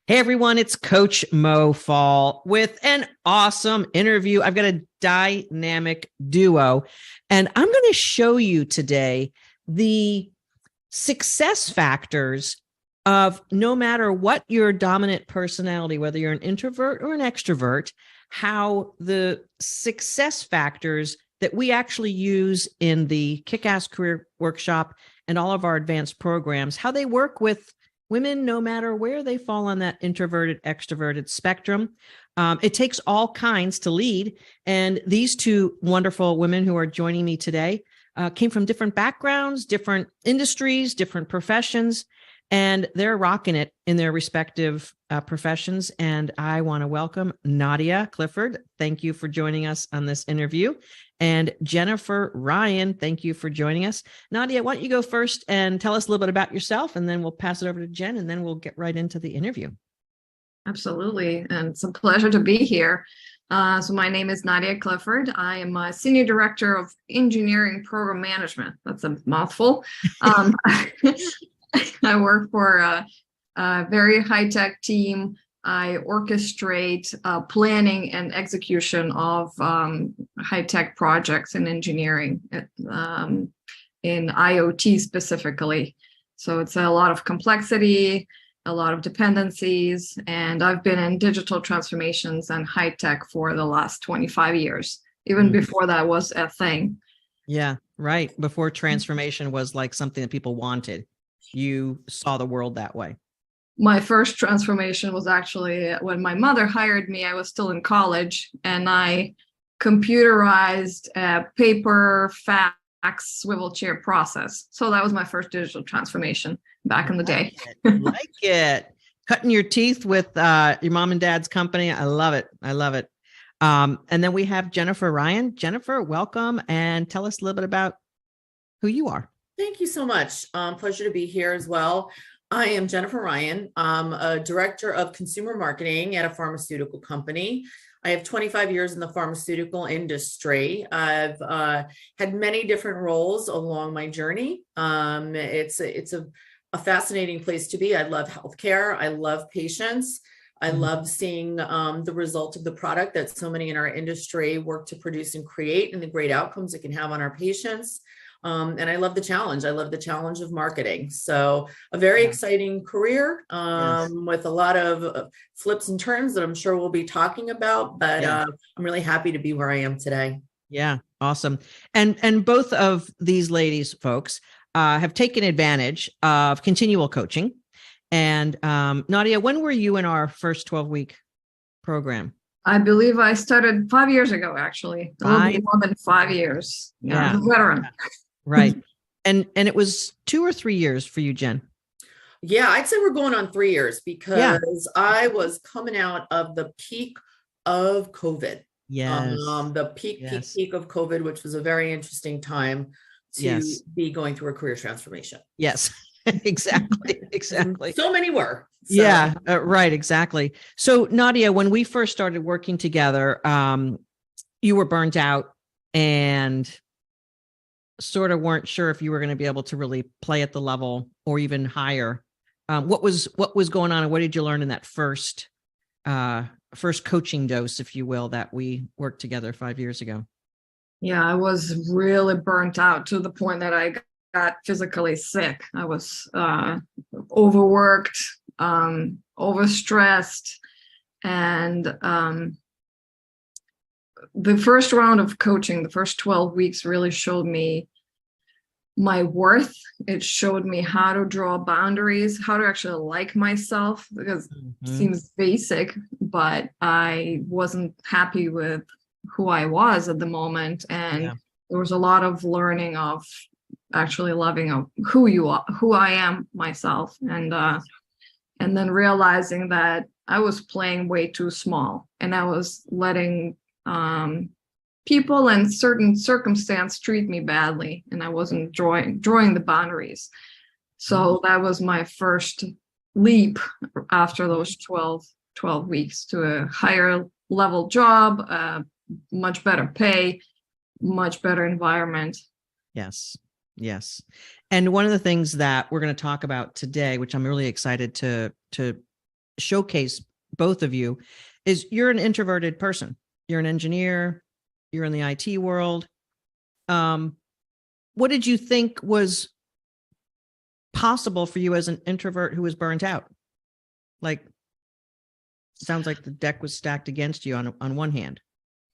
Hey everyone, it's Coach Mo Fall with an awesome interview. I've got a dynamic duo, and I'm going to show you today the success factors of no matter what your dominant personality, whether you're an introvert or an extrovert, how the success factors that we actually use in the Kick-Ass Career Workshop and all of our advanced programs, how they work with women, no matter where they fall on that introverted, extroverted spectrum. It takes all kinds to lead. And these two wonderful women who are joining me today came from different backgrounds, different industries, different professions, and they're rocking it in their respective professions. And I want to welcome Nadia Clifford. Thank you for joining us on this interview. And Jennifer Ryan, thank you for joining us. Nadia, why don't you go first and tell us a little bit about yourself, and then we'll pass it over to Jen, and then we'll get right into the interview. Absolutely. And it's a pleasure to be here. So my name is Nadia Clifford. I am a Senior Director of Engineering Program Management. That's a mouthful. I work for a very high-tech team. I orchestrate planning and execution of high-tech projects in engineering, in IoT specifically. So it's a lot of complexity, a lot of dependencies, and I've been in digital transformations and high-tech for the last 25 years. Even before that was a thing. Yeah, right. Before transformation was like something that people wanted. You saw the world that way. My first transformation was actually when my mother hired me. I was still in college, and I computerized a paper fax swivel chair process. So that was my first digital transformation back in the day. Like it. Cutting your teeth with your mom and dad's company. I love it. I love it. And then we have Jennifer Ryan. Jennifer, welcome, and tell us a little bit about who you are. Thank you so much. Pleasure to be here as well. I am Jennifer Ryan. I'm a director of consumer marketing at a pharmaceutical company. I have 25 years in the pharmaceutical industry. I've had many different roles along my journey. It's a fascinating place to be. I love healthcare. I love patients. I love seeing the result of the product that so many in our industry work to produce and create, and the great outcomes it can have on our patients. And I love the challenge. I love the challenge of marketing. So a very exciting career with a lot of flips and turns that I'm sure we'll be talking about, but I'm really happy to be where I am today. Yeah. Awesome. And both of these ladies, folks, have taken advantage of continual coaching. And Nadia, when were you in our first 12-week program? I believe I started 5 years ago, actually. A little bit more than 5 years. Yeah. I'm a veteran. Right. And it was 2 or 3 years for you, Jen? Yeah, I'd say we're going on 3 years because I was coming out of the peak of COVID. Yes. The peak of COVID, which was a very interesting time to be going through a career transformation. Yes, exactly. So many were. So. Yeah, right. Exactly. So Nadia, when we first started working together, you were burnt out and sort of weren't sure if you were going to be able to really play at the level or even higher. What was going on, and what did you learn in that first coaching dose, if you will, that we worked together 5 years ago? Yeah, I was really burnt out to the point that I got physically sick. I was overworked, overstressed, and the first round of coaching, the first 12 weeks, really showed me my worth. It showed me how to draw boundaries, how to actually like myself, because it seems basic, but I wasn't happy with who I was at the moment. And there was a lot of learning of actually loving who I am myself. And then realizing that I was playing way too small, and I was letting people and certain circumstance treat me badly, and I wasn't drawing the boundaries. So that was my first leap after those 12 weeks to a higher level job, much better pay, much better environment. Yes. And one of the things that we're going to talk about today, which I'm really excited to showcase both of you is you're an introverted person. You're an engineer. You're in the IT world. What did you think was possible for you as an introvert who was burnt out? Like, sounds like the deck was stacked against you on one hand.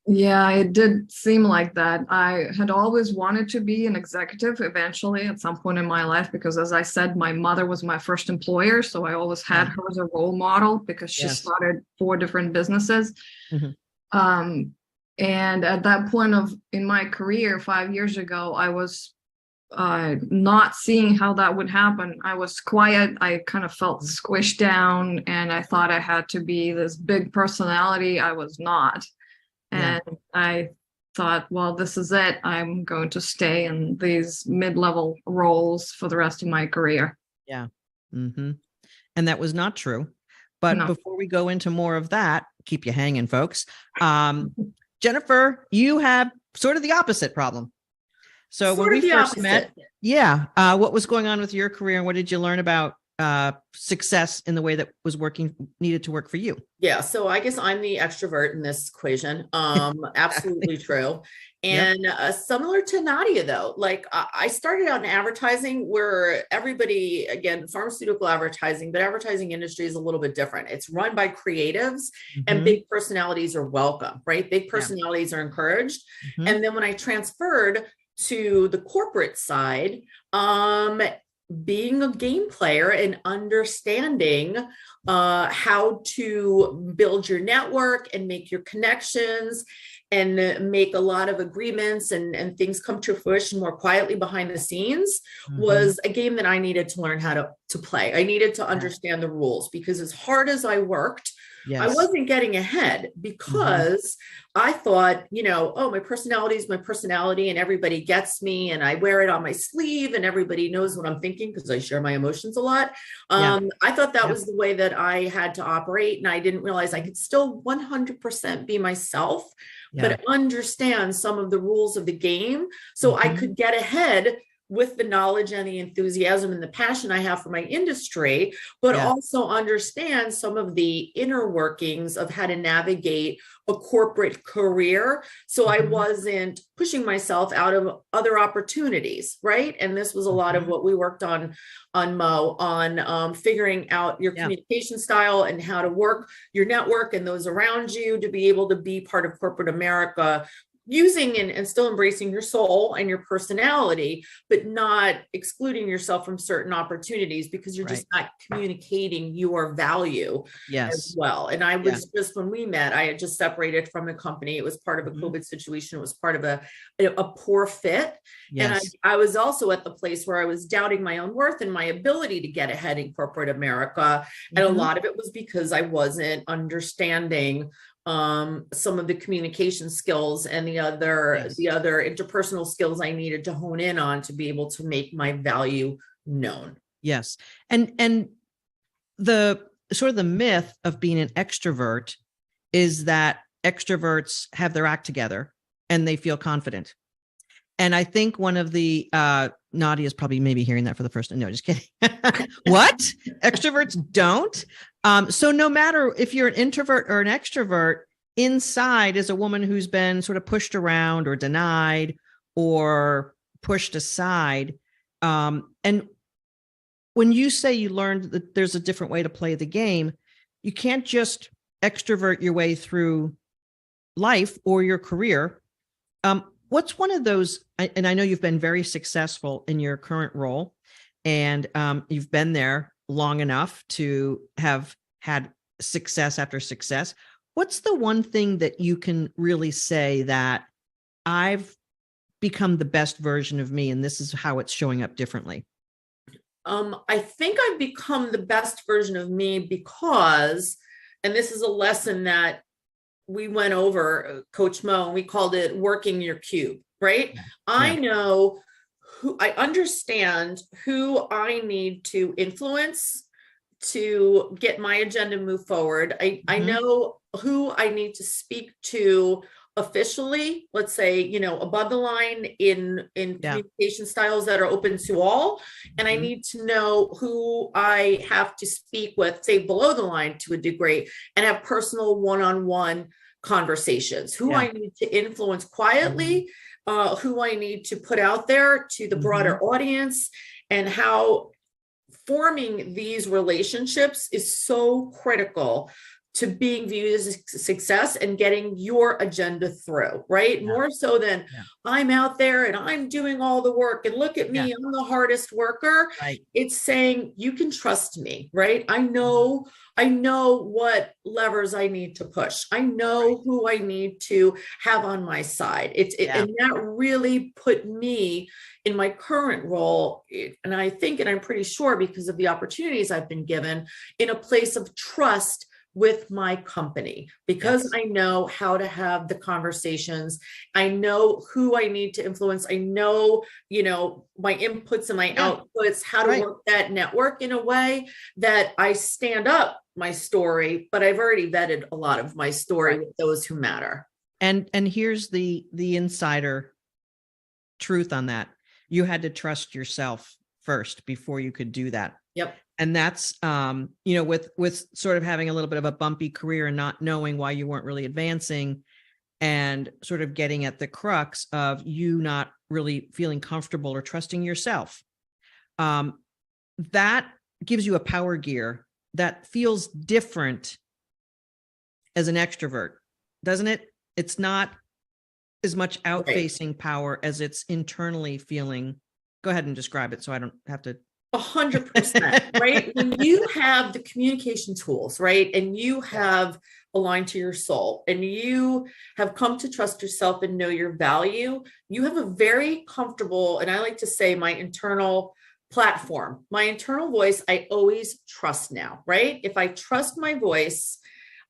Yeah, it did seem like that. I had always wanted to be an executive eventually at some point in my life, because as I said, my mother was my first employer. So I always had her as a role model because she started 4 different businesses. And at that point in my career 5 years ago, I was not seeing how that would happen. I was quiet. I kind of felt squished down, and I thought I had to be this big personality. I was not. And I thought, well, this is it. I'm going to stay in these mid-level roles for the rest of my career. Yeah. And that was not true. But before we go into more of that, keep you hanging, folks. Jennifer, you have sort of the opposite problem. So when we first met, what was going on with your career and what did you learn about success in the way that was needed to work for you? Yeah. So I guess I'm the extrovert in this equation. Absolutely true. And similar to Nadia, though, like I started out in advertising where everybody, again, pharmaceutical advertising, but advertising industry is a little bit different. It's run by creatives and big personalities are welcome, right? Big personalities are encouraged. And then when I transferred to the corporate side, being a game player and understanding how to build your network and make your connections and make a lot of agreements and things come to fruition more quietly behind the scenes was a game that I needed to learn how to play. I needed to understand the rules, because as hard as I worked, I wasn't getting ahead because I thought, oh, my personality is my personality and everybody gets me and I wear it on my sleeve and everybody knows what I'm thinking because I share my emotions a lot. I thought that was the way that I had to operate, and I didn't realize I could still 100% be myself, but understand some of the rules of the game so I could get ahead with the knowledge and the enthusiasm and the passion I have for my industry, but also understand some of the inner workings of how to navigate a corporate career. So I wasn't pushing myself out of other opportunities, right? And this was a lot of what we worked on Mo, on figuring out your communication style and how to work your network and those around you to be able to be part of corporate America, using and still embracing your soul and your personality, but not excluding yourself from certain opportunities because you're just not communicating your value as well. And I was just, when we met, I had just separated from the company. It was part of a COVID situation. It was part of a poor fit. And I was also at the place where I was doubting my own worth and my ability to get ahead in corporate America. And a lot of it was because I wasn't understanding some of the communication skills and the other interpersonal skills I needed to hone in on to be able to make my value known. Yes. And the sort of the myth of being an extrovert is that extroverts have their act together and they feel confident. And I think one of the Nadia is probably maybe hearing that for the first time. No, just kidding. What? Extroverts don't? So no matter if you're an introvert or an extrovert, inside is a woman who's been sort of pushed around or denied or pushed aside. And when you say you learned that there's a different way to play the game, you can't just extrovert your way through life or your career. What's one of those, and I know you've been very successful in your current role, and you've been there long enough to have had success after success. What's the one thing that you can really say that I've become the best version of me and this is how it's showing up differently? I think I've become the best version of me because, and this is a lesson that we went over, Coach Mo, and we called it working your cube, right? Yeah. I understand who I need to influence to get my agenda move forward. I know who I need to speak to officially, let's say, above the line in communication styles that are open to all. And I need to know who I have to speak with, say below the line to a degree, and have personal one-on-one conversations, who I need to influence quietly, who I need to put out there to the broader audience, and how forming these relationships is so critical to being viewed as a success and getting your agenda through, right? More so than I'm out there and I'm doing all the work and look at me, I'm the hardest worker. Right. It's saying you can trust me, right? I know what levers I need to push. I know who I need to have on my side. And that really put me in my current role, and I think, and I'm pretty sure because of the opportunities I've been given, in a place of trust with my company, because I know how to have the conversations. I know who I need to influence. I know, my inputs and my outputs, how to work that network in a way that I stand up my story, but I've already vetted a lot of my story with those who matter. And here's the insider truth on that. You had to trust yourself first before you could do that. Yep. And that's, with sort of having a little bit of a bumpy career and not knowing why you weren't really advancing, and sort of getting at the crux of you not really feeling comfortable or trusting yourself. That gives you a power gear that feels different as an extrovert, doesn't it? It's not as much out-facing power as it's internally feeling. Go ahead and describe it so I don't have to. 100%, right? When you have the communication tools, right, and you have aligned to your soul, and you have come to trust yourself and know your value, you have a very comfortable, and I like to say my internal platform, my internal voice, I always trust now, right? If I trust my voice,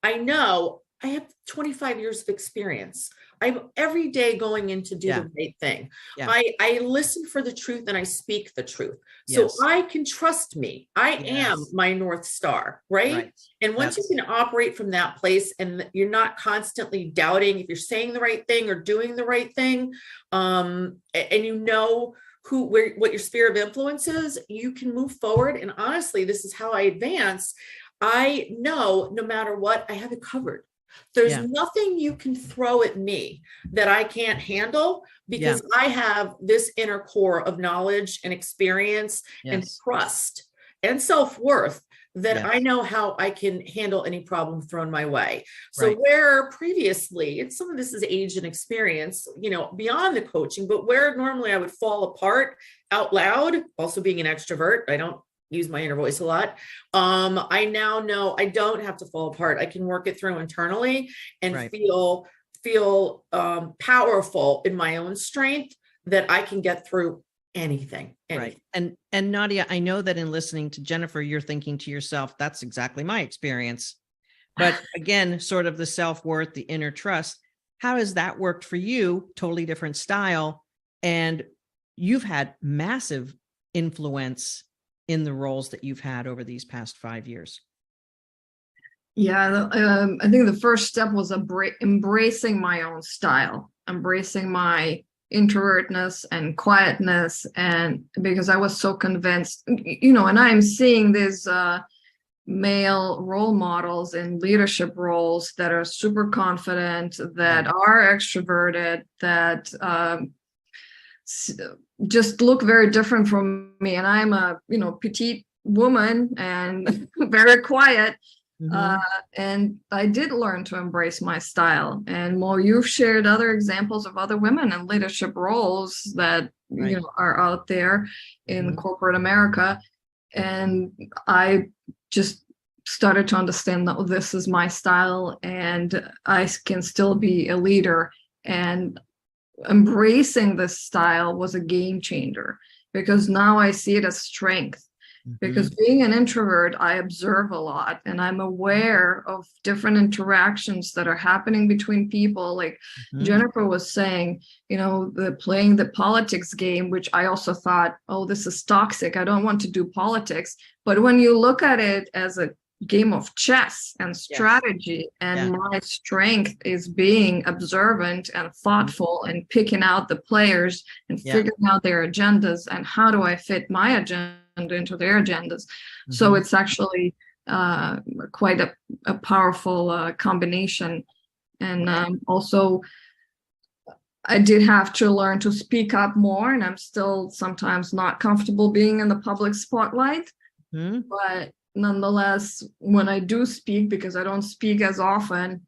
I know I have 25 years of experience. I'm every day going in to do the right thing. I listen for the truth and I speak the truth. So I can trust me. I am my North Star, right? And once you can operate from that place and you're not constantly doubting if you're saying the right thing or doing the right thing, and you know what your sphere of influence is, you can move forward. And honestly, this is how I advance. I know no matter what, I have it covered. There's nothing you can throw at me that I can't handle, because I have this inner core of knowledge and experience and trust and self-worth that I know how I can handle any problem thrown my way. So where previously, and some of this is age and experience, beyond the coaching, but where normally I would fall apart out loud, also being an extrovert, I don't use my inner voice a lot. I now know I don't have to fall apart. I can work it through internally and feel powerful in my own strength, that I can get through anything. Right. And Nadia, I know that in listening to Jennifer, you're thinking to yourself, that's exactly my experience. But again, sort of the self-worth, the inner trust, how has that worked for you? Totally different style. And you've had massive influence in the roles that you've had over these past 5 years. Yeah, I think the first step was embracing my own style, embracing my introvertness and quietness, and because I was so convinced, and I'm seeing these male role models in leadership roles that are super confident, that are extroverted, that just look very different from me. And I'm a, petite woman and very quiet. And I did learn to embrace my style. And Mo, you've shared other examples of other women in leadership roles that, are out there in corporate America. And I just started to understand that this is my style and I can still be a leader. And embracing this style was a game changer, because now I see it as strength. Because being an introvert, I observe a lot and I'm aware of different interactions that are happening between people. Like Jennifer was saying, playing the politics game, which I also thought, oh, this is toxic. I don't want to do politics. But when you look at it as a game of chess and strategy, and my strength is being observant and thoughtful and picking out the players and figuring out their agendas and how do I fit my agenda into their agendas. So it's actually quite a powerful combination. And also I did have to learn to speak up more, and I'm still sometimes not comfortable being in the public spotlight. But nonetheless, when I do speak, because I don't speak as often,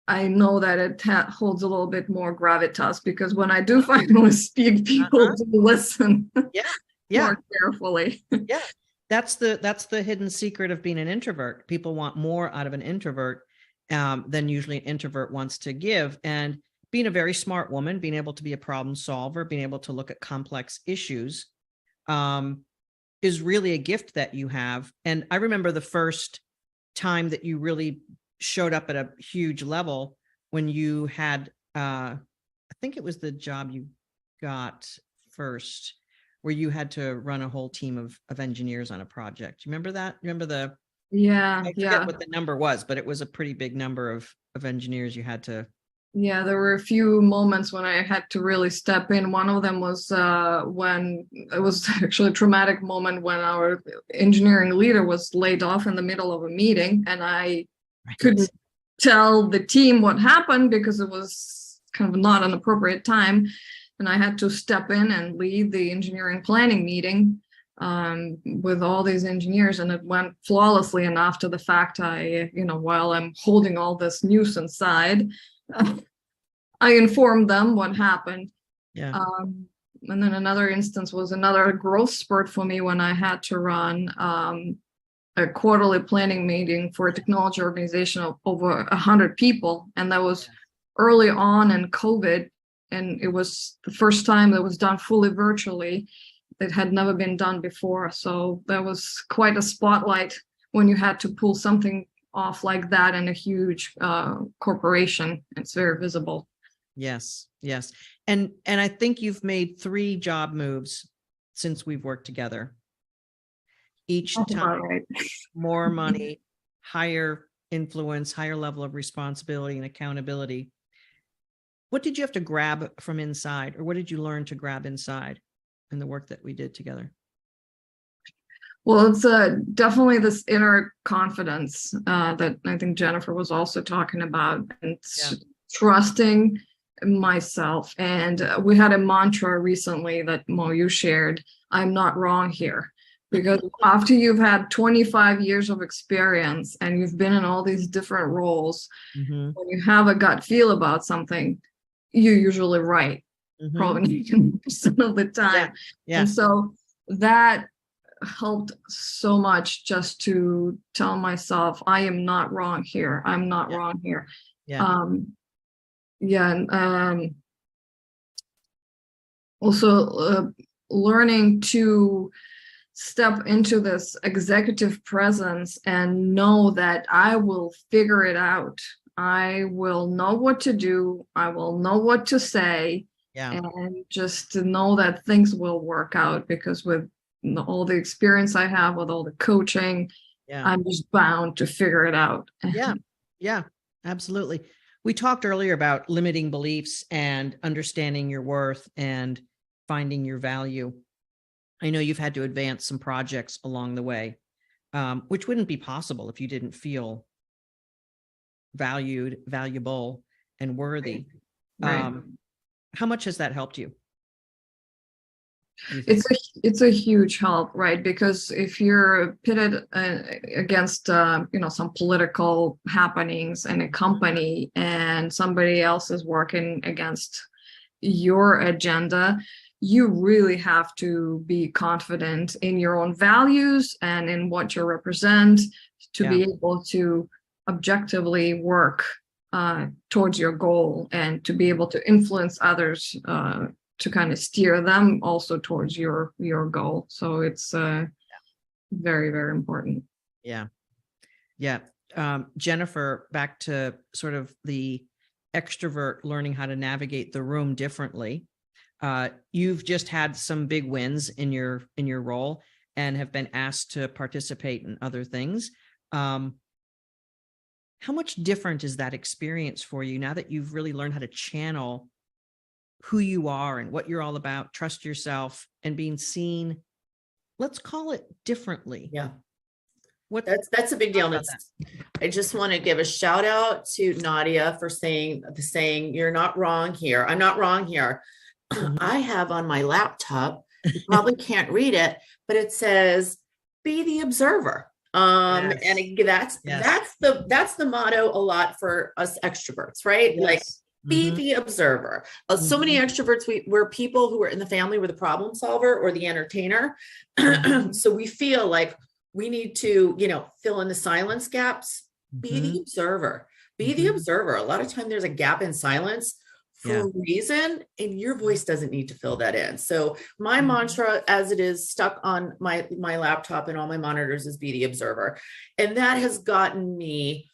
I know that it holds a little bit more gravitas, because when I do finally speak, people do listen more carefully. That's the hidden secret of being an introvert. People want more out of an introvert than usually an introvert wants to give. And being a very smart woman, being able to be a problem solver, being able to look at complex issues, is really a gift that you have. And I remember the first time that you really showed up at a huge level when you had, I think it was the job you got first, where you had to run a whole team of engineers on a project. You remember that? Remember I forget what the number was, but it was a pretty big number of engineers you had to. Yeah, there were a few moments when I had to really step in. One of them was when it was actually a traumatic moment when our engineering leader was laid off in the middle of a meeting, and I couldn't tell the team what happened because it was kind of not an appropriate time. And I had to step in and lead the engineering planning meeting with all these engineers, and it went flawlessly. And after the fact, while I'm holding all this news inside, I informed them what happened. And then another instance was another growth spurt for me when I had to run a quarterly planning meeting for a technology organization of over 100 people. And that was early on in COVID. And it was the first time that was done fully virtually. It had never been done before. So that was quite a spotlight when you had to pull something off like that in a huge corporation. It's very visible. Yes. And I think you've made 3 job moves since we've worked together. Each time, more money, higher influence, higher level of responsibility and accountability. What did you have to grab from inside, or what did you learn to grab inside in the work that we did together? Well, it's definitely this inner confidence that I think Jennifer was also talking about, and trusting myself. And we had a mantra recently that Mo, you shared, I'm not wrong here. Because after you've had 25 years of experience and you've been in all these different roles, when you have a gut feel about something, you're usually right, probably 90% of the time. And so that helped so much, just to tell myself, I am not wrong here. I'm not wrong here. Also learning to step into this executive presence and know that I will figure it out. I will know what to do. I will know what to say. And just to know that things will work out, because with all the experience I have, with all the coaching, I'm just bound to figure it out. Yeah, absolutely. We talked earlier about limiting beliefs and understanding your worth and finding your value. I know you've had to advance some projects along the way, which wouldn't be possible if you didn't feel valued, valuable, and worthy. How much has that helped you? It's a huge help, right? Because if you're pitted against some political happenings in a company, and somebody else is working against your agenda, you really have to be confident in your own values and in what you represent to be able to objectively work towards your goal, and to be able to influence others to kind of steer them also towards your goal. So it's very, very important. Jennifer, back to sort of the extrovert learning how to navigate the room differently. You've just had some big wins in your role and have been asked to participate in other things. how much different is that experience for you now that you've really learned how to channel who you are and what you're all about, trust yourself, and being seen, let's call it differently? Yeah. What That's a big deal. about I just want to give a shout out to Nadia for saying you're not wrong here. I'm not wrong here. Mhm. I have on my laptop, you probably can't read it, but it says, be the observer. Yes. And Yes. that's the motto a lot for us extroverts, right? Like, Yes. be Mhm. the observer. So many Mhm. extroverts, we're people who are in the family, we're the problem solver or the entertainer. Mhm. So we feel like we need to, fill in the silence gaps. Be the Mhm. observer. Be the Mhm. observer. A lot of time there's a gap in silence for Yeah. a reason, and your voice doesn't need to fill that in. So my Mhm. mantra, as it is stuck on my laptop and all my monitors, is be the observer. And that has gotten me,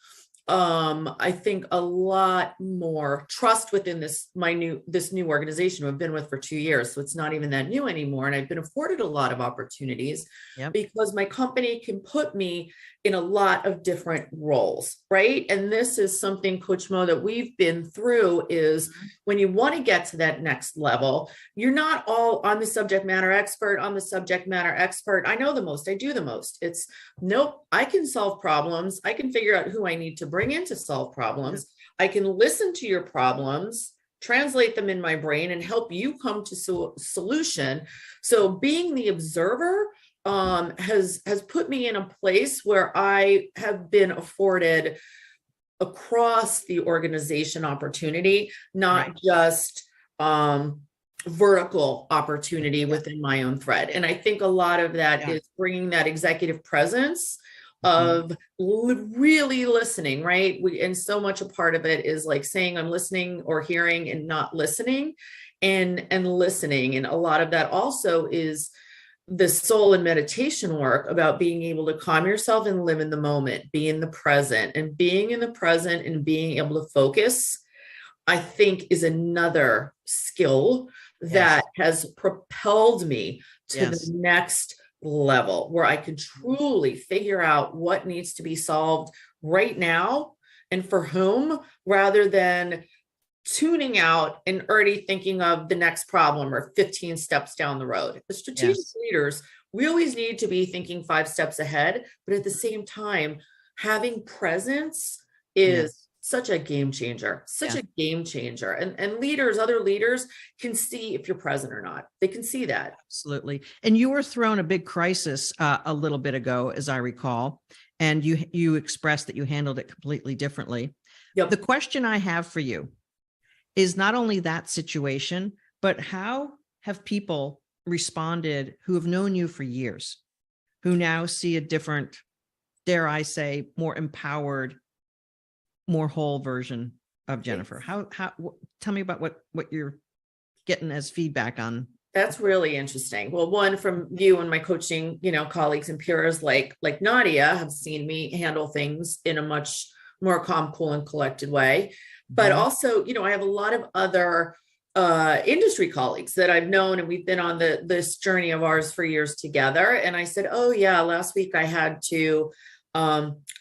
I think, a lot more trust within this new organization I've been with for 2 years. So it's not even that new anymore. And I've been afforded a lot of opportunities Yep. because my company can put me in a lot of different roles, right? And this is something, Coach Mo, that we've been through is Mhm. when you want to get to that next level, you're not all on the subject matter expert, I know the most, I do the most. It's nope, I can solve problems. I can figure out who I need to bring in to solve problems. I can listen to your problems, translate them in my brain, and help you come to solution. So being the observer has put me in a place where I have been afforded across the organization opportunity, not Right. just vertical opportunity Yeah. within my own thread. And I think a lot of that Yeah. is bringing that executive presence Mhm. of really listening, right? And so much a part of it is like saying I'm listening or hearing and not listening, and listening. And a lot of that also is the soul and meditation work about being able to calm yourself and live in the moment, be in the present, and being in the present and being able to focus, I think, is another skill Yes. that has propelled me to the Yes. next level where I can truly figure out what needs to be solved right now and for whom, rather than tuning out and already thinking of the next problem or 15 steps down the road. The strategic Yes. leaders, we always need to be thinking 5 steps ahead, but at the same time, having presence is Yes. such a game changer, Yeah. And leaders, other leaders can see if you're present or not. They can see that. Absolutely. And you were thrown a big crisis a little bit ago, as I recall, and you expressed that you handled it completely differently. Yep. The question I have for you is not only that situation, but how have people responded who have known you for years, who now see a different, dare I say, more empowered, more whole version of Jennifer? Tell me about what you're getting as feedback on. That's really interesting. Well, one, from you and my coaching, colleagues and peers like Nadia have seen me handle things in a much more calm, cool, and collected way. But Mhm. also, I have a lot of other industry colleagues that I've known, and we've been on this journey of ours for years together. And I said, oh yeah, last week I had to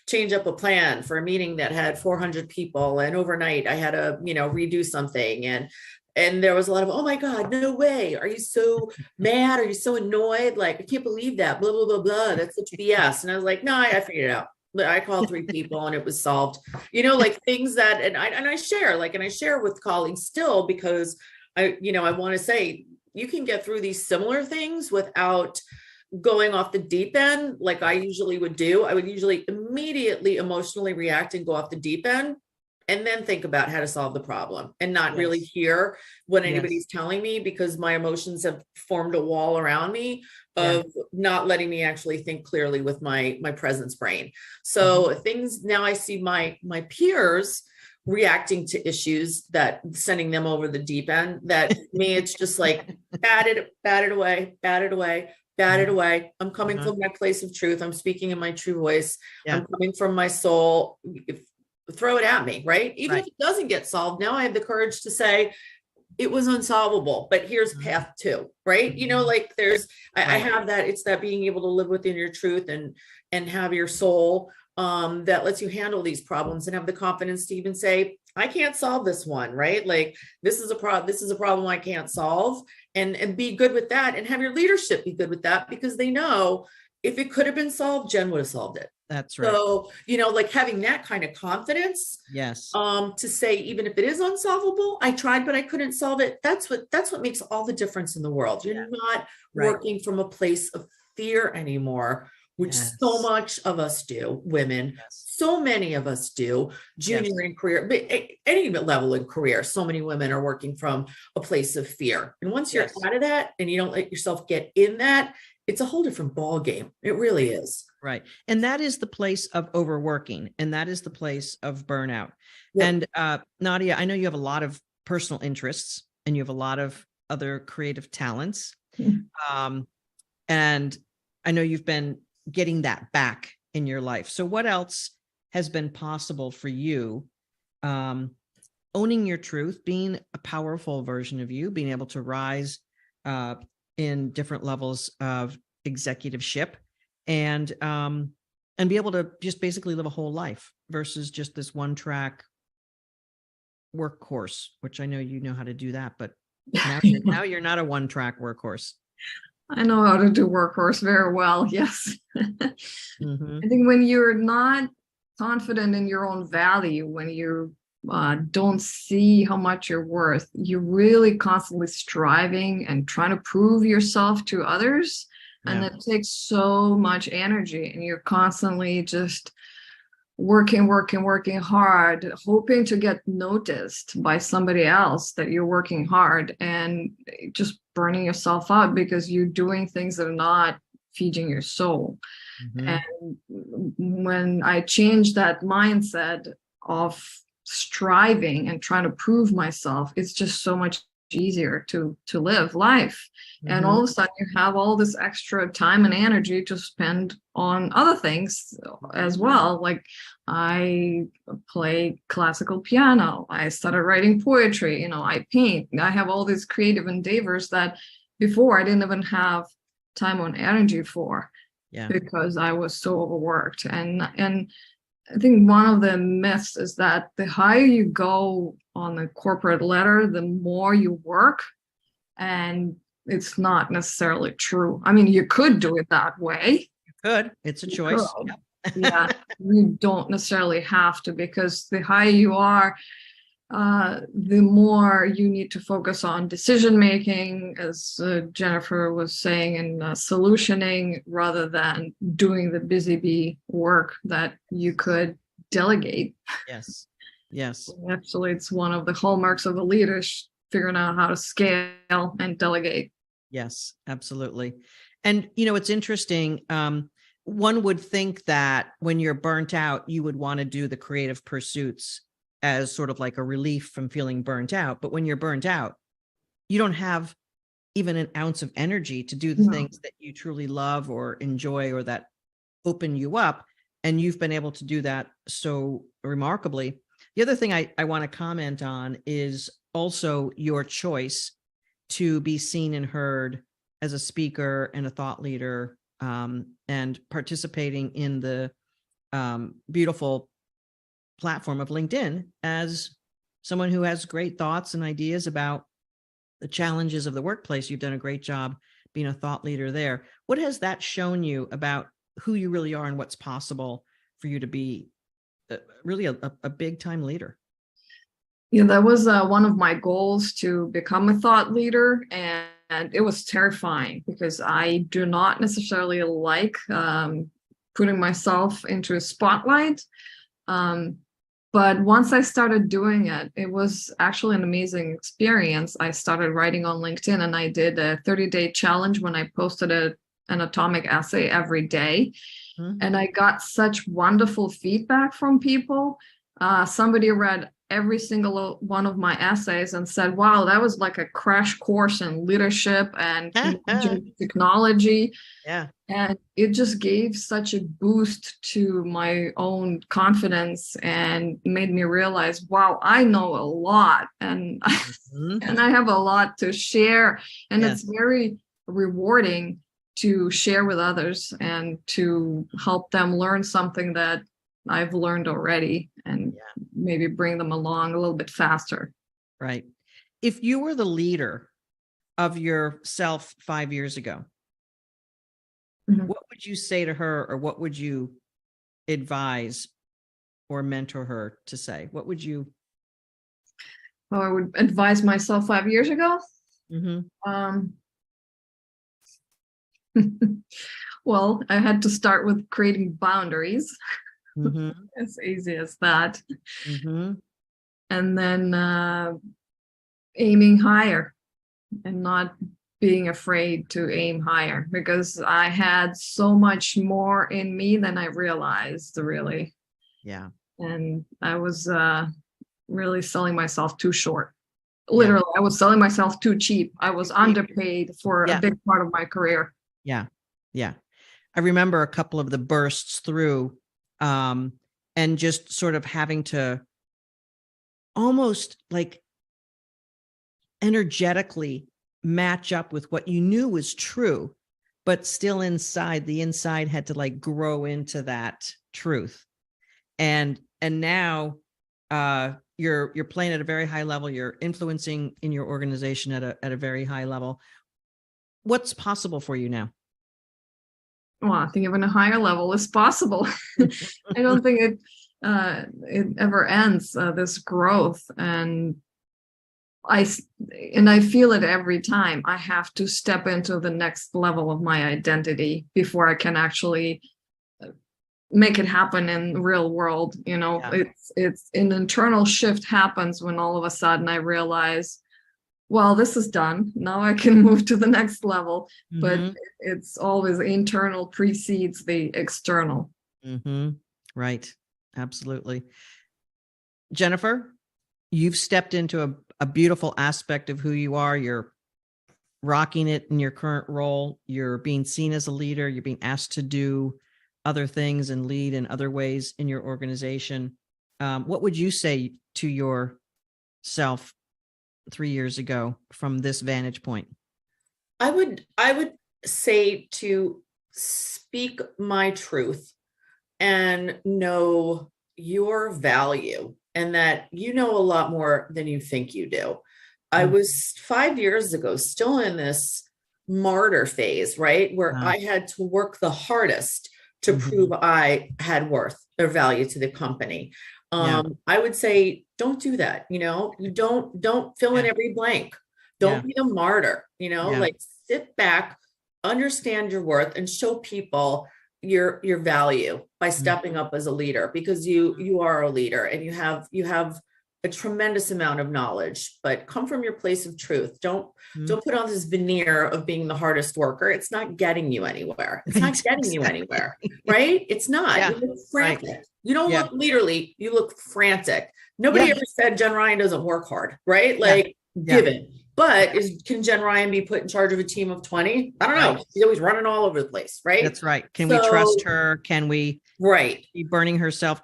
change up a plan for a meeting that had 400 people, and overnight I had to, redo something. And there was a lot of, oh my God, no way. Are you so mad? Are you so annoyed? Like, I can't believe that, blah, blah, blah, blah. That's such BS. And I was like, no, I figured it out. I called 3 people and it was solved, like things that, and I share with colleagues still, because I want to say you can get through these similar things without going off the deep end. Like I usually would do. I would usually immediately emotionally react and go off the deep end, and then think about how to solve the problem and not really Yes. hear what Yes. anybody's telling me, because my emotions have formed a wall around me Yeah. of not letting me actually think clearly with my presence brain. So things, now I see my peers reacting to issues, that sending them over the deep end, that me, it's just like bat it away. I'm coming from my place of truth. I'm speaking in my true voice. Yeah. I'm coming from my soul. Throw it at me, right? Even Right. if it doesn't get solved, now I have the courage to say, it was unsolvable, but here's path two, right? You know, like I have that, it's that being able to live within your truth and have your soul that lets you handle these problems and have the confidence to even say, I can't solve this one, right? Like this is a problem I can't solve, and be good with that, and have your leadership be good with that, because they know if it could have been solved, Jen would have solved it. That's right. So, you know, like having that kind of confidence, yes, to say, even if it is unsolvable, I tried, but I couldn't solve it. That's what makes all the difference in the world. You're not working from a place of fear anymore, which so much of us do, women, so many of us do, junior in career, but any level in career, so many women are working from a place of fear. And once you're out of that and you don't let yourself get in that, it's a whole different ball game. It really is. Right. And that is the place of overworking. And that is the place of burnout. Yep. And Nadia, I know you have a lot of personal interests and you have a lot of other creative talents. Mm-hmm. And I know you've been getting that back in your life. So what else has been possible for you? Owning your truth, being a powerful version of you, being able to rise in different levels of executiveship, and be able to just basically live a whole life versus just this one track workhorse, which I know you know how to do that, but now you're not a one track workhorse. I know how to do workhorse very well. Yes. Mm-hmm. I think when you're not confident in your own value, when you don't see how much you're worth, you're really constantly striving and trying to prove yourself to others. And that takes so much energy, and you're constantly just working hard, hoping to get noticed by somebody else that you're working hard, and just burning yourself out because you're doing things that are not feeding your soul. Mm-hmm. And when I changed that mindset of striving and trying to prove myself, it's just so much easier to live life. Mm-hmm. And all of a sudden you have all this extra time and energy to spend on other things as well. Like I play classical piano, I started writing poetry, I paint, I have all these creative endeavors that before I didn't even have time or energy for, because I was so overworked. And I think one of the myths is that the higher you go on the corporate ladder, the more you work. And it's not necessarily true. I mean, you could do it that way. You could. It's a choice. Yeah, you don't necessarily have to, because the higher you are, the more you need to focus on decision making, as Jennifer was saying, and solutioning, rather than doing the busy bee work that you could delegate. Yes. Actually, it's one of the hallmarks of a leader, figuring out how to scale and delegate. Yes, absolutely. And it's interesting. One would think that when you're burnt out, you would want to do the creative pursuits as sort of like a relief from feeling burnt out. But when you're burnt out, you don't have even an ounce of energy to do the things that you truly love or enjoy, or that open you up. And you've been able to do that so remarkably. The other thing I want to comment on is also your choice to be seen and heard as a speaker and a thought leader, and participating in the beautiful platform of LinkedIn as someone who has great thoughts and ideas about the challenges of the workplace. You've done a great job being a thought leader there. What has that shown you about who you really are and what's possible for you to be really a big time leader? Yeah, that was one of my goals, to become a thought leader. And it was terrifying because I do not necessarily like putting myself into a spotlight. But once I started doing it, it was actually an amazing experience. I started writing on LinkedIn, and I did a 30-day challenge when I posted an atomic essay every day. Mm-hmm. And I got such wonderful feedback from people. Somebody read every single one of my essays and said, wow, that was like a crash course in leadership and technology. Yeah. And it just gave such a boost to my own confidence and made me realize, wow, I know a lot and and I have a lot to share. And it's very rewarding to share with others and to help them learn something that I've learned already and maybe bring them along a little bit faster. Right. If you were the leader of yourself 5 years ago, what would you say to her, or what would you advise or mentor her to say? What would you? Oh, I would advise myself 5 years ago. Well, I had to start with creating boundaries. As easy as that. And then aiming higher and not being afraid to aim higher, because I had so much more in me than I realized, really. Yeah. And I was really selling myself too short. Literally, I was selling myself too cheap. I was underpaid for a big part of my career. Yeah. Yeah. I remember a couple of the bursts through and just sort of having to almost like energetically match up with what you knew was true, but still the inside had to like grow into that truth. And now you're playing at a very high level. You're influencing in your organization at a very high level. What's possible for you now? Well, I think even a higher level is possible. I don't think it ever ends, this growth. And I feel it every time. I have to step into the next level of my identity before I can actually make it happen in the real world. It's an internal shift happens when all of a sudden I realize, well, this is done. Now I can move to the next level. But it's always internal precedes the external. Right. Absolutely. Jennifer, you've stepped into a beautiful aspect of who you are. You're rocking it in your current role. You're being seen as a leader. You're being asked to do other things and lead in other ways in your organization. What would you say to yourself 3 years ago from this vantage point? I would say to speak my truth and know your value, and that you know a lot more than you think you do. I was 5 years ago still in this martyr phase, right? Where I had to work the hardest to prove I had worth or value to the company. I would say, don't do that. You don't fill in every blank. Don't be a martyr, like sit back, understand your worth, and show people your value by stepping up as a leader, because you are a leader and you have a tremendous amount of knowledge, but come from your place of truth. Don't put on this veneer of being the hardest worker. It's not getting you anywhere. It's not getting you anywhere, right? It's not. You look frantic. Right. You don't look literally, you look frantic. Nobody ever said Jen Ryan doesn't work hard, right? Like given. But can Jen Ryan be put in charge of a team of 20? I don't know. She's always running all over the place, right? That's right. Can we trust her? Can we be burning herself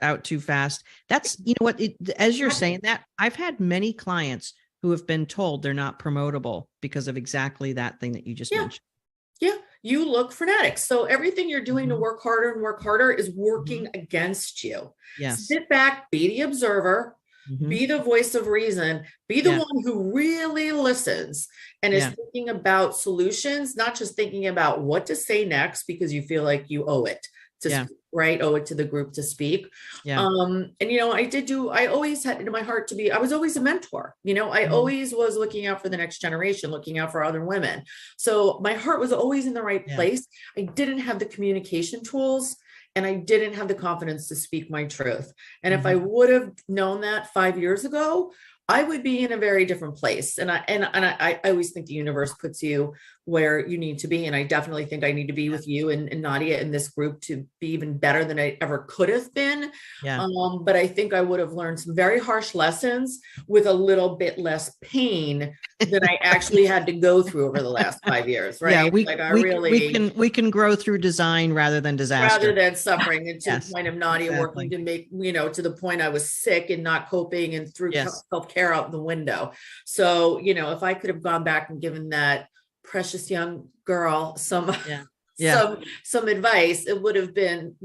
out too fast? That's, as you're saying that, I've had many clients who have been told they're not promotable because of exactly that thing that you just mentioned. Yeah. You look frenetic. So everything you're doing to work harder is working against you. Yes. Sit back, be the observer, be the voice of reason, be the one who really listens and is thinking about solutions, not just thinking about what to say next because you feel like you owe it to speak, right? Owe it to the group to speak. I always had it in my heart to be, I was always a mentor. I always was looking out for the next generation, looking out for other women. So my heart was always in the right place. I didn't have the communication tools, and I didn't have the confidence to speak my truth. And if I would have known that 5 years ago, I would be in a very different place. And I always think the universe puts you where you need to be. And I definitely think I need to be with you and Nadia in this group to be even better than I ever could have been. Yeah. But I think I would have learned some very harsh lessons with a little bit less pain than I actually had to go through over the last 5 years. Right. Yeah, we can grow through design rather than disaster. Rather than suffering. And to Yes, the point of Nadia working to make, to the point I was sick and not coping and threw self-care out the window. So, if I could have gone back and given that precious young girl some advice, it would have been,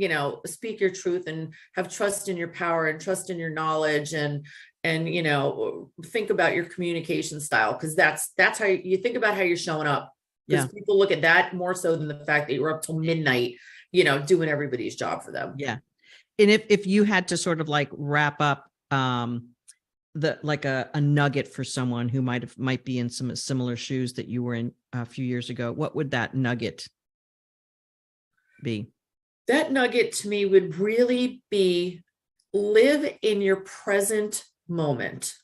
speak your truth and have trust in your power and trust in your knowledge and think about your communication style. Cause that's how you think about how you're showing up. Because people look at that more so than the fact that you're up till midnight, doing everybody's job for them. Yeah. And if you had to sort of like wrap up, a nugget for someone who might be in some similar shoes that you were in a few years ago, what would that nugget be? That nugget to me would really be live in your present moment,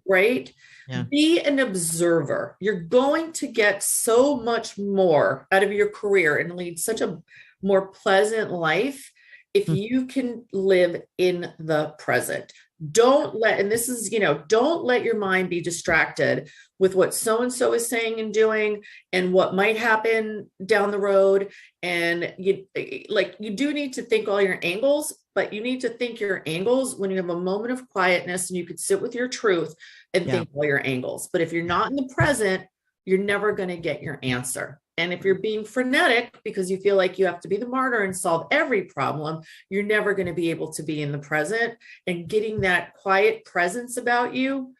right? Yeah. Be an observer. You're going to get so much more out of your career and lead such a more pleasant life if you can live in the present. Don't let your mind be distracted with what so-and-so is saying and doing and what might happen down the road. And you do need to think all your angles, but you need to think your angles when you have a moment of quietness and you could sit with your truth and think all your angles. But if you're not in the present, you're never going to get your answer. And if you're being frenetic because you feel like you have to be the martyr and solve every problem, you're never going to be able to be in the present. And getting that quiet presence about you,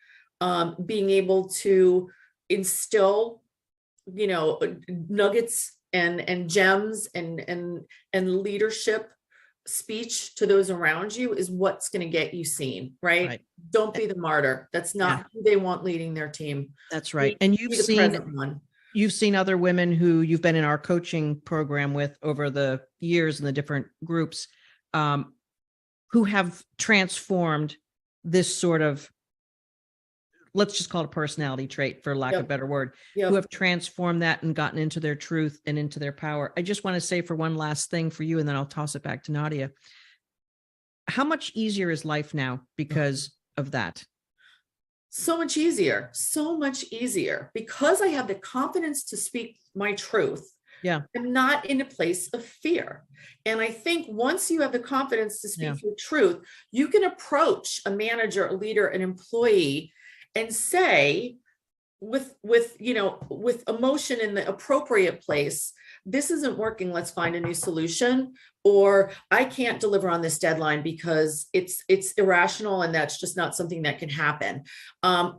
being able to instill, nuggets and gems and leadership speech to those around you is what's going to get you seen, right? Don't be the martyr. That's not who they want leading their team. That's right. And you've seen other women who you've been in our coaching program with over the years in the different groups, who have transformed this sort of, let's just call it a personality trait for lack of a better word, who have transformed that and gotten into their truth and into their power. I just want to say for one last thing for you, and then I'll toss it back to Nadia. How much easier is life now because of that? So much easier because I have the confidence to speak my truth. Yeah. I'm not in a place of fear. And I think once you have the confidence to speak your truth, you can approach a manager, a leader, an employee and say with emotion in the appropriate place, this isn't working. Let's find a new solution. Or I can't deliver on this deadline because it's irrational and that's just not something that can happen,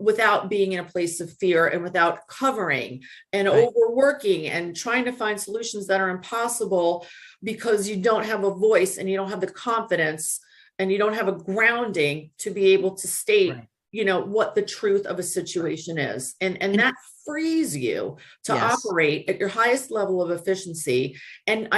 without being in a place of fear and without covering and overworking and trying to find solutions that are impossible because you don't have a voice and you don't have the confidence and you don't have a grounding to be able to state what the truth of a situation is. And that frees you to operate at your highest level of efficiency. And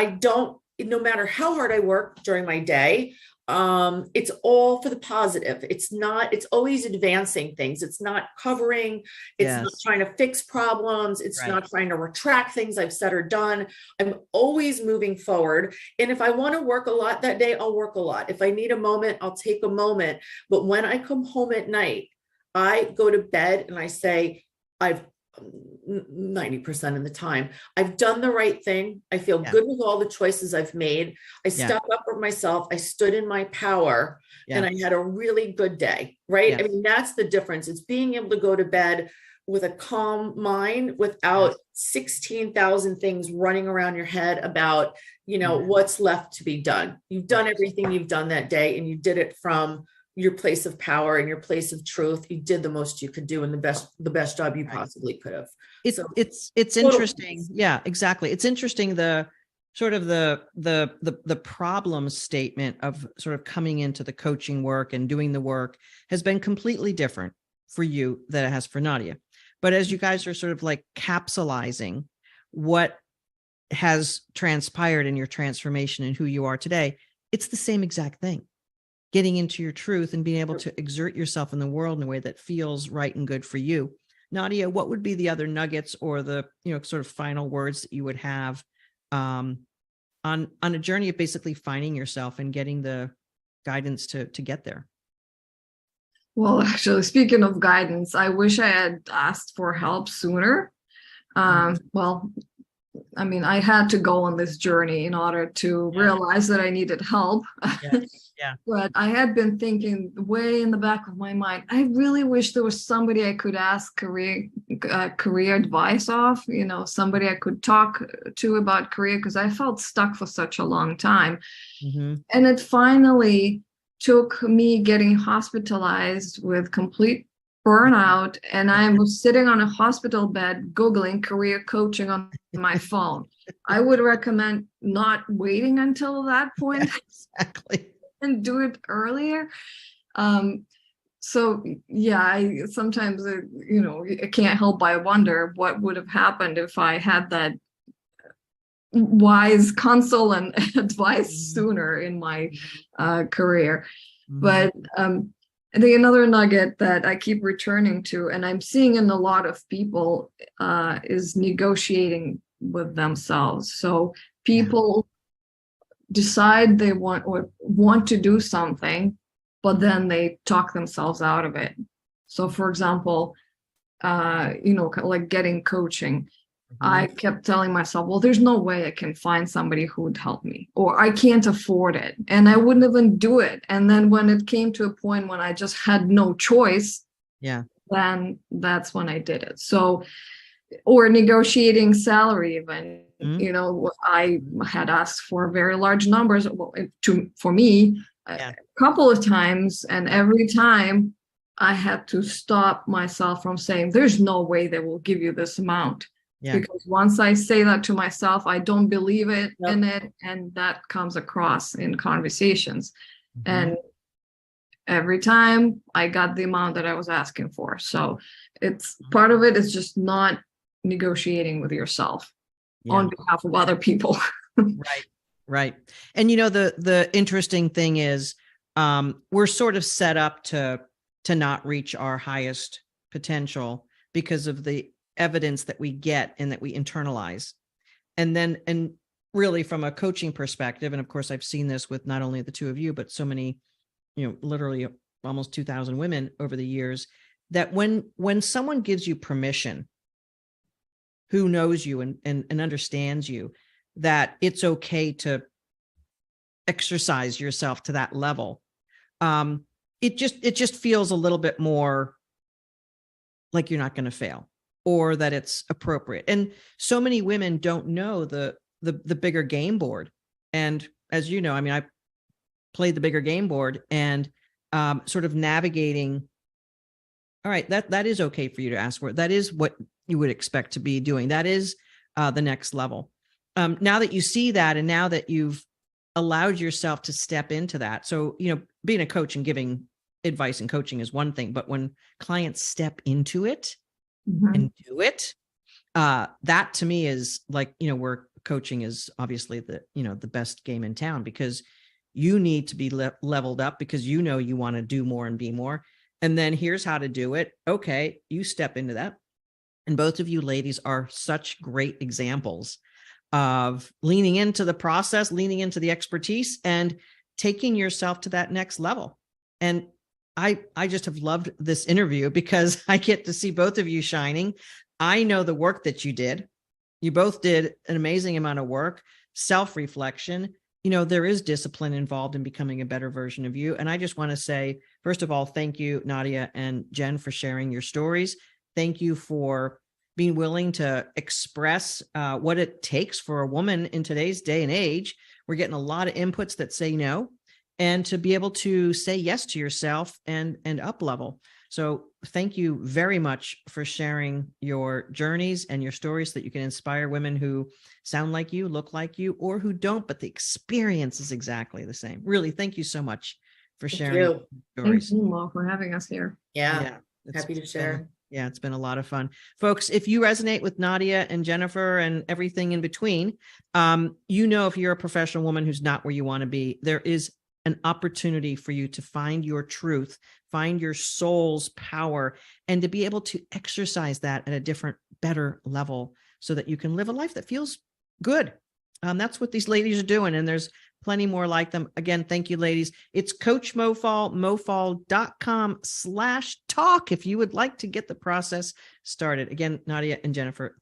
no matter how hard I work during my day, it's all for the positive. It's always advancing things. It's not covering. It's not trying to fix problems. It's not trying to retract things I've said or done. I'm always moving forward. And if I want to work a lot that day, I'll work a lot. If I need a moment, I'll take a moment. But when I come home at night, I go to bed and I say, 90% of the time, I've done the right thing. I feel good with all the choices I've made. I stepped up for myself. I stood in my power and I had a really good day, right? I mean, that's the difference. It's being able to go to bed with a calm mind without 16,000 things running around your head about, what's left to be done. You've done everything you've done that day and you did it from your place of power and your place of truth. You did the most you could do and the best job you possibly could have. It's interesting. Yeah, exactly. It's interesting. The sort of the problem statement of sort of coming into the coaching work and doing the work has been completely different for you than it has for Nadia. But as you guys are sort of like capsulizing what has transpired in your transformation and who you are today, it's the same exact thing. Getting into your truth and being able to exert yourself in the world in a way that feels right and good for you. Nadia, what would be the other nuggets or the, sort of final words that you would have on a journey of basically finding yourself and getting the guidance to get there? Well, actually, speaking of guidance, I wish I had asked for help sooner. Well, I mean, I had to go on this journey in order to realize that I needed help. Yeah. But I had been thinking way in the back of my mind, I really wish there was somebody I could ask career advice of, somebody I could talk to about career, because I felt stuck for such a long time. And it finally took me getting hospitalized with complete burnout, and I'm sitting on a hospital bed Googling career coaching on my phone. I would recommend not waiting until that point. Exactly. And do it earlier. So yeah, I sometimes, I can't help but wonder what would have happened if I had that wise counsel and advice sooner in my career. But I think another nugget that I keep returning to, and I'm seeing in a lot of people, is negotiating with themselves. So people decide they want to do something, but then they talk themselves out of it. So for example, like getting coaching, I kept telling myself, well, there's no way I can find somebody who would help me, or I can't afford it, and I wouldn't even do it. And then when it came to a point when I just had no choice, then that's when I did it. So, or negotiating salary even. I had asked for very large numbers for me a couple of times, and every time I had to stop myself from saying, there's no way they will give you this amount. Because once I say that to myself, I don't believe it in it, and that comes across in conversations. And every time I got the amount that I was asking for. So it's part of it is just not negotiating with yourself on behalf of other people. Right. And the interesting thing is, we're sort of set up to not reach our highest potential because of the evidence that we get and that we internalize. And really from a coaching perspective, and of course I've seen this with not only the two of you, but so many, literally almost 2,000 women over the years, that when someone gives you permission, who knows you and understands you, that it's okay to exercise yourself to that level. It just feels a little bit more like you're not going to fail, or that it's appropriate. And so many women don't know the bigger game board. And as you know, I mean, I played the bigger game board, and sort of navigating. All right, that is okay for you to ask for. That is what you would expect to be doing. That is the next level. Now that you see that, and now that you've allowed yourself to step into that. So, being a coach and giving advice and coaching is one thing, but when clients step into it and do it, that to me is like, where coaching is obviously the best game in town, because you need to be leveled up, because you want to do more and be more. And then here's how to do it. Okay, you step into that. And both of you ladies are such great examples of leaning into the process, leaning into the expertise, and taking yourself to that next level. And I just have loved this interview because I get to see both of you shining. I know the work that you did. You both did an amazing amount of work, self-reflection. There is discipline involved in becoming a better version of you. And I just want to say, first of all, thank you, Nadia and Jen, for sharing your stories. Thank you for being willing to express what it takes for a woman in today's day and age. We're getting a lot of inputs that say no, and to be able to say yes to yourself and up level. So thank you very much for sharing your journeys and your stories, so that you can inspire women who sound like you, look like you, or who don't, but the experience is exactly the same. Really, thank you so much for sharing your stories. Thank you all for having us here. Yeah. Happy to share. It's been a lot of fun. Folks, if you resonate with Nadia and Jennifer and everything in between, if you're a professional woman who's not where you want to be, there is an opportunity for you to find your truth, find your soul's power, and to be able to exercise that at a different, better level so that you can live a life that feels good. That's what these ladies are doing. And there's plenty more like them. Again, thank you, ladies. It's Coach Mofall, mofall.com/talk if you would like to get the process started. Again, Nadia and Jennifer,